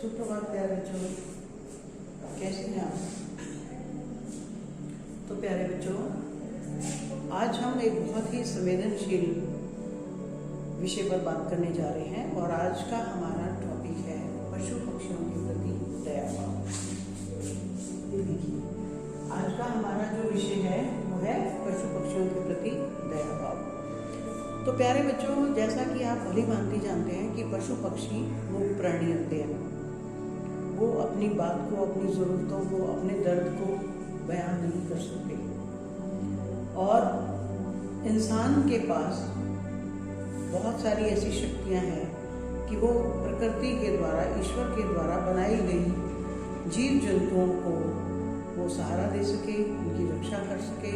सुप्रभात प्यारे बच्चों, कैसे हैं आप? तो प्यारे बच्चों, आज हम एक बहुत ही संवेदनशील विषय पर बात करने जा रहे हैं और आज का हमारा टॉपिक है पशु पक्षियों के प्रति दया भाव। आज का हमारा जो विषय है वो है पशु पक्षियों के प्रति दया भाव। तो प्यारे बच्चों, जैसा कि आप भली भांति जानते हैं कि पशु पक्षी मूक प्राणी होते हैं। वो अपनी बात को, अपनी ज़रूरतों को, अपने दर्द को बयान नहीं कर सकते और इंसान के पास बहुत सारी ऐसी शक्तियां हैं कि वो प्रकृति के द्वारा, ईश्वर के द्वारा बनाई गई जीव जंतुओं को वो सहारा दे सके, उनकी रक्षा कर सके,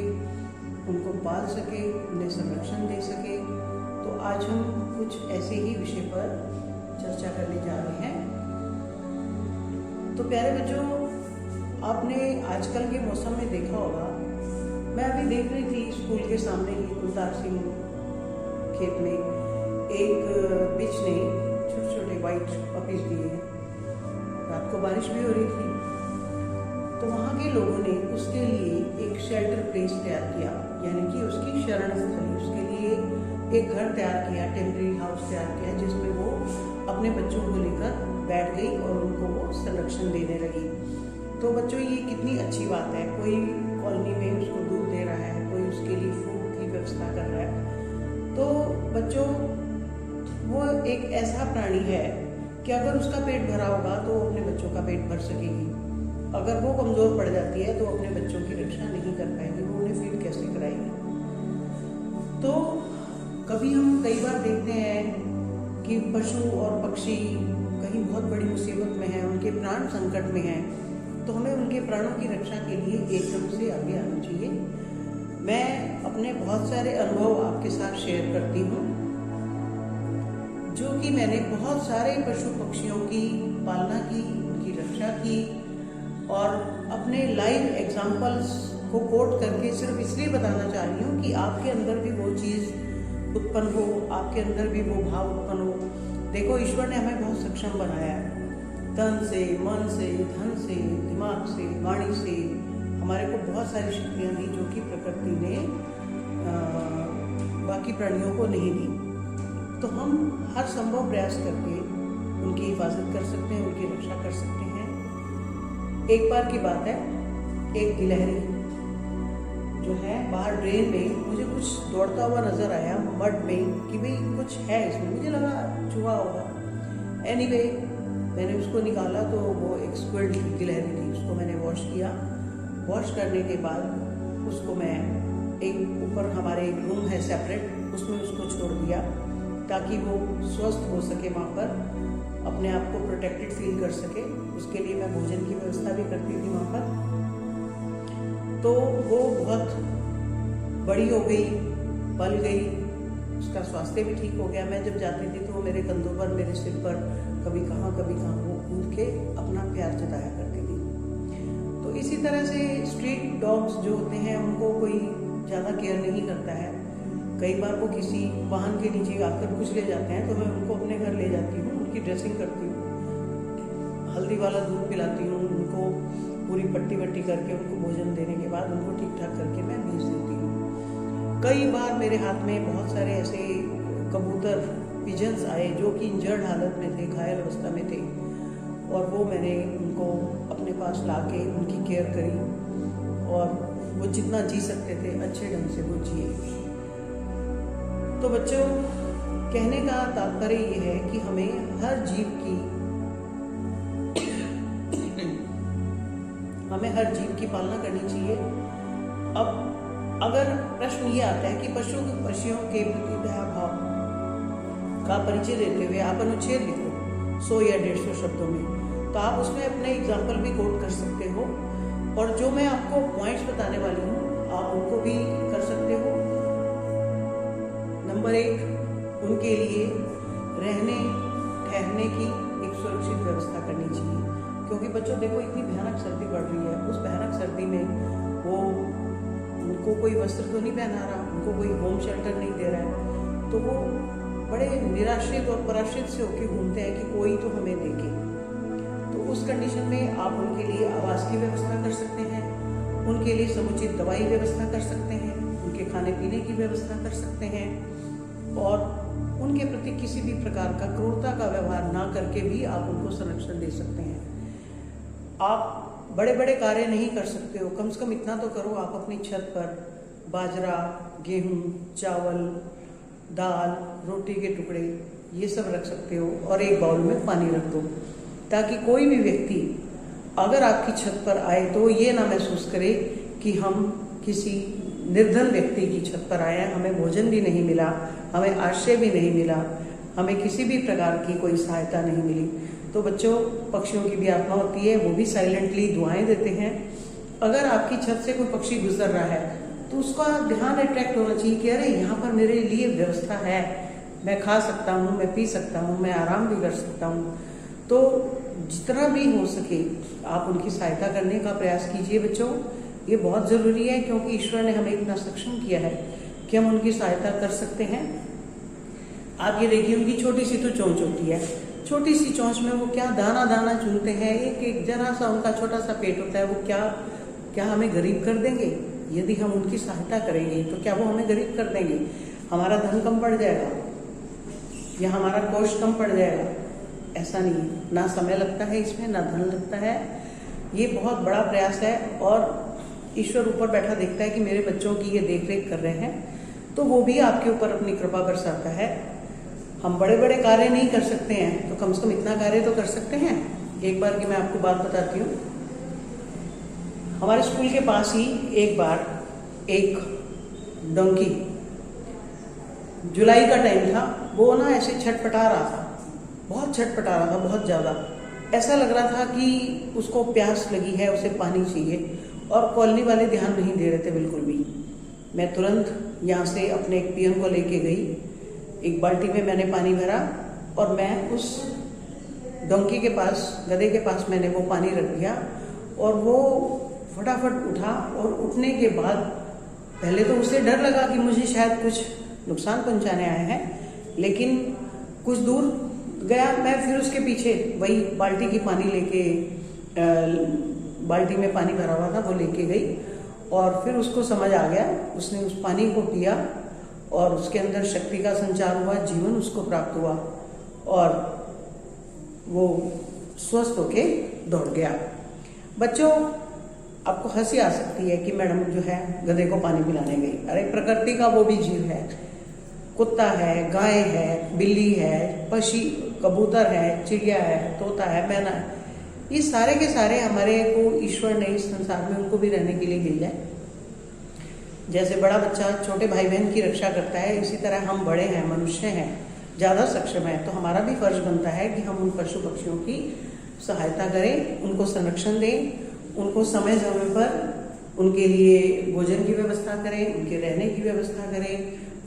उनको पाल सके, उन्हें संरक्षण दे सके। तो आज हम कुछ ऐसे ही विषय पर चर्चा करने जा रहे हैं। तो प्यारे बच्चों, आपने आजकल के मौसम में देखा होगा, मैं अभी देख रही थी स्कूल के सामने ही कुलतार सिंह खेत में एक बिच ने छोटे छोटे वाइट पपीज दिए हैं। रात को बारिश भी हो रही थी, तो वहाँ के लोगों ने उसके लिए एक शेल्टर प्लेस तैयार किया, यानी कि उसकी शरण स्थली, उसके लिए एक घर तैयार किया, टेम्परेरी हाउस तैयार किया, जिसमें वो अपने बच्चों को लेकर बैठ गई और उनको वो संरक्षण देने लगी। तो बच्चों, ये कितनी अच्छी बात है। कोई कॉलोनी में उसको दूध दे रहा है, कोई उसके लिए फूड की व्यवस्था कर रहा है। तो बच्चों, वो एक ऐसा प्राणी है कि अगर उसका पेट भरा होगा तो अपने बच्चों का पेट भर सकेगी। अगर वो कमज़ोर पड़ जाती है तो अपने बच्चों की रक्षा नहीं कर पाएगी, वो उन्हें फीड कैसे कराएगी। तो हम कई बार देखते हैं कि पशु और पक्षी कहीं बहुत बड़ी मुसीबत में हैं, उनके प्राण संकट में हैं, तो हमें उनके प्राणों की रक्षा के लिए एकदम से आगे आना चाहिए। मैं अपने बहुत सारे अनुभव आपके साथ शेयर करती हूँ, जो कि मैंने बहुत सारे पशु पक्षियों की पालना की, उनकी रक्षा की और अपने लाइव एग्जाम्पल्स को कोट करके सिर्फ इसलिए बताना चाह रही हूँ कि आपके अंदर भी वो चीज़ उत्पन्न हो, आपके अंदर भी वो भाव उत्पन्न हो। देखो, ईश्वर ने हमें बहुत सक्षम बनाया है, तन से, मन से, धन से, दिमाग से, वाणी से। हमारे को बहुत सारी शक्तियाँ दी जो कि प्रकृति ने बाकी प्राणियों को नहीं दी। तो हम हर संभव प्रयास करके उनकी हिफाजत कर सकते हैं, उनकी रक्षा कर सकते हैं। एक बार की बात है, एक गिलहरी जो है बाहर ड्रेन में मुझे कुछ दौड़ता हुआ नजर आया मड में कि भाई कुछ है इसमें, मुझे लगा चूहा होगा। एनीवे, मैंने उसको निकाला तो वो एक स्क्विड गिलहरी थी। उसको मैंने वॉश किया। वॉश करने के बाद उसको मैं एक ऊपर हमारे एक रूम है सेपरेट, उसमें उसको छोड़ दिया ताकि वो स्वस्थ हो सके, वहाँ पर अपने आप को प्रोटेक्टेड फील कर सके। उसके लिए मैं भोजन की व्यवस्था भी करती थी वहाँ पर। तो वो बहुत बड़ी हो गई, पल गई, उसका स्वास्थ्य भी ठीक हो गया। मैं जब जाती थी तो वो मेरे कंधों पर, मेरे सिर पर कभी कहाँ वो कूद के अपना प्यार जताया करती थी। तो इसी तरह से स्ट्रीट डॉग्स जो होते हैं उनको कोई ज़्यादा केयर नहीं करता है। कई बार वो किसी वाहन के नीचे आकर कुछ ले जाते हैं, तो मैं उनको अपने घर ले जाती हूँ, उनकी ड्रेसिंग करती हूँ, हल्दी वाला दूध पिलाती हूँ, उनको पूरी पट्टी वट्टी करके उनको भोजन देने के बाद उनको ठीक ठाक करके मैं भेज देती हूँ। कई बार मेरे हाथ में बहुत सारे ऐसे कबूतर, पिजन्स आए जो कि इंजर्ड हालत में थे, घायल अवस्था में थे, और वो मैंने उनको अपने पास ला के उनकी केयर करी और वो जितना जी सकते थे अच्छे ढंग से वो जिए। तो बच्चों, कहने का तात्पर्य ये है कि हमें हर जीव की पालना करनी चाहिए। अब अगर प्रश्न ये आता है कि पशु पक्षियों के प्रति दया भाव का परिचय देते हुए आप अनुच्छेद लिखो 100 या 150 शब्दों में, तो आप उसमें अपने एग्जाम्पल भी कोट कर सकते हो और जो मैं आपको पॉइंट्स बताने वाली हूँ आप उनको भी कर सकते हो। नंबर 1, उनके लिए रहने ठहरने की एक सुरक्षित व्यवस्था करनी चाहिए, क्योंकि बच्चों देखो, इतनी भयानक सर्दी पड़ रही है। उस भयानक सर्दी में वो उनको कोई वस्त्र तो नहीं पहना रहा, उनको कोई होम शेल्टर नहीं दे रहा है, तो वो बड़े निराश्रित और पराश्रित से होकर घूमते हैं कि कोई तो हमें देखे। कंडीशन में आप उनके लिए आवास की व्यवस्था कर सकते हैं, उनके लिए समुचित दवाई व्यवस्था कर सकते हैं, उनके खाने पीने की व्यवस्था कर सकते हैं और उनके प्रति किसी भी प्रकार का क्रूरता का व्यवहार ना करके भी आप उनको संरक्षण दे सकते हैं। आप बड़े बड़े कार्य नहीं कर सकते हो, कम से कम इतना तो करो, आप अपनी छत पर बाजरा, गेहूँ, चावल, दाल, रोटी के टुकड़े ये सब रख सकते हो और एक बाउल में पानी रख दो, ताकि कोई भी व्यक्ति अगर आपकी छत पर आए तो ये ना महसूस करे कि हम किसी निर्धन व्यक्ति की छत पर आए हैं, हमें भोजन भी नहीं मिला, हमें आश्रय भी नहीं मिला, हमें किसी भी प्रकार की कोई सहायता नहीं मिली। तो बच्चों, पक्षियों की भी आत्मा होती है, वो भी साइलेंटली दुआएं देते हैं। अगर आपकी छत से कोई पक्षी गुजर रहा है तो उसका ध्यान अट्रैक्ट होना चाहिए कि अरे यहाँ पर मेरे लिए व्यवस्था है, मैं खा सकता हूँ, मैं पी सकता हूँ, मैं आराम भी कर सकता हूँ। तो जितना भी हो सके आप उनकी सहायता करने का प्रयास कीजिए बच्चों, ये बहुत ज़रूरी है, क्योंकि ईश्वर ने हमें इतना सक्षम किया है कि हम उनकी सहायता कर सकते हैं। आप ये देखिए, उनकी छोटी सी तो चोंच होती है, छोटी सी चोंच में वो क्या दाना दाना चुनते हैं, एक एक जरा सा उनका छोटा सा पेट होता है, वो क्या हमें गरीब कर देंगे? यदि हम उनकी सहायता करेंगे तो क्या वो हमें गरीब कर देंगे? हमारा धन कम पड़ जाएगा या हमारा कोष कम पड़ जाएगा? ऐसा नहीं है, ना समय लगता है इसमें, ना धन लगता है। ये बहुत बड़ा प्रयास है और ईश्वर ऊपर बैठा देखता है कि मेरे बच्चों की ये देख रेख कर रहे हैं, तो वो भी आपके ऊपर अपनी कृपा बरसाता है। हम बड़े बड़े कार्य नहीं कर सकते हैं तो कम से कम इतना कार्य तो कर सकते हैं। एक बार की मैं आपको बात बताती हूँ। हमारे स्कूल के पास ही एक बार एक डोंकी, जुलाई का टाइम था, वो ना ऐसे छटपटा रहा था, बहुत छटपटा रहा था, बहुत ज़्यादा। ऐसा लग रहा था कि उसको प्यास लगी है, उसे पानी चाहिए, और कॉलोनी वाले ध्यान नहीं दे रहे थे बिल्कुल भी। मैं तुरंत यहाँ से अपने एक पियन को लेके गई, एक बाल्टी में मैंने पानी भरा और मैं उस डोंकी के पास, गधे के पास मैंने वो पानी रख दिया और वो फटाफट उठा। और उठने के बाद पहले तो उसे डर लगा कि मुझे शायद कुछ नुकसान पहुंचाने आए हैं, लेकिन कुछ दूर गया मैं, फिर उसके पीछे वही बाल्टी की पानी लेके, बाल्टी में पानी भरा हुआ था वो लेके गई और फिर उसको समझ आ गया, उसने उस पानी को पिया और उसके अंदर शक्ति का संचार हुआ, जीवन उसको प्राप्त हुआ और वो स्वस्थ होके दौड़ गया। बच्चों, आपको हंसी आ सकती है कि मैडम जो है गधे को पानी पिलाने गई। अरे प्रकृति का वो भी जीव है, कुत्ता है, गाय है, बिल्ली है, पक्षी, कबूतर है, चिड़िया है, तोता है, मैना है, ये सारे के सारे हमारे को ईश्वर ने इस संसार में उनको भी रहने के लिए भेजा है। जैसे बड़ा बच्चा छोटे भाई बहन की रक्षा करता है, इसी तरह हम बड़े हैं, मनुष्य हैं, ज़्यादा सक्षम है, तो हमारा भी फर्ज बनता है कि हम उन पशु पक्षियों की सहायता करें, उनको संरक्षण दें, उनको समय समय पर उनके लिए भोजन की व्यवस्था करें, उनके रहने की व्यवस्था करें।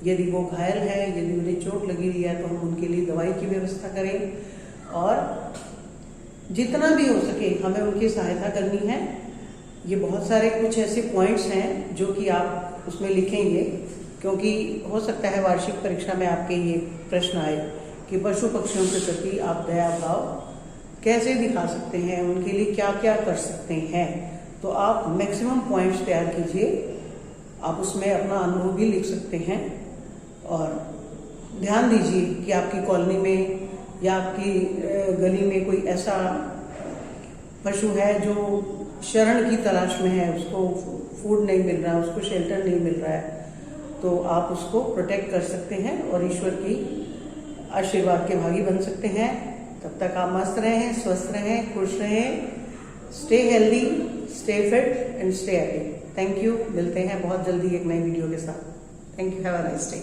यदि वो घायल है, यदि उन्हें चोट लगी हुई है तो हम उनके लिए दवाई की व्यवस्था करें और जितना भी हो सके हमें उनकी सहायता करनी है। ये बहुत सारे कुछ ऐसे पॉइंट्स हैं जो कि आप उसमें लिखेंगे, क्योंकि हो सकता है वार्षिक परीक्षा में आपके ये प्रश्न आए कि पशु पक्षियों के प्रति आप दया भाव कैसे दिखा सकते हैं, उनके लिए क्या क्या कर सकते हैं। तो आप मैक्सिमम पॉइंट्स तैयार कीजिए, आप उसमें अपना अनुभव भी लिख सकते हैं और ध्यान दीजिए कि आपकी कॉलोनी में या आपकी गली में कोई ऐसा पशु है जो शरण की तलाश में है, उसको फूड नहीं मिल रहा है, उसको शेल्टर नहीं मिल रहा है, तो आप उसको प्रोटेक्ट कर सकते हैं और ईश्वर की आशीर्वाद के भागी बन सकते हैं। तब तक आप मस्त रहें, स्वस्थ रहें, खुश रहें, stay healthy, stay fit and stay happy. Thank you. मिलते हैं बहुत जल्दी एक नई वीडियो के साथ। Thank you. Have a nice day.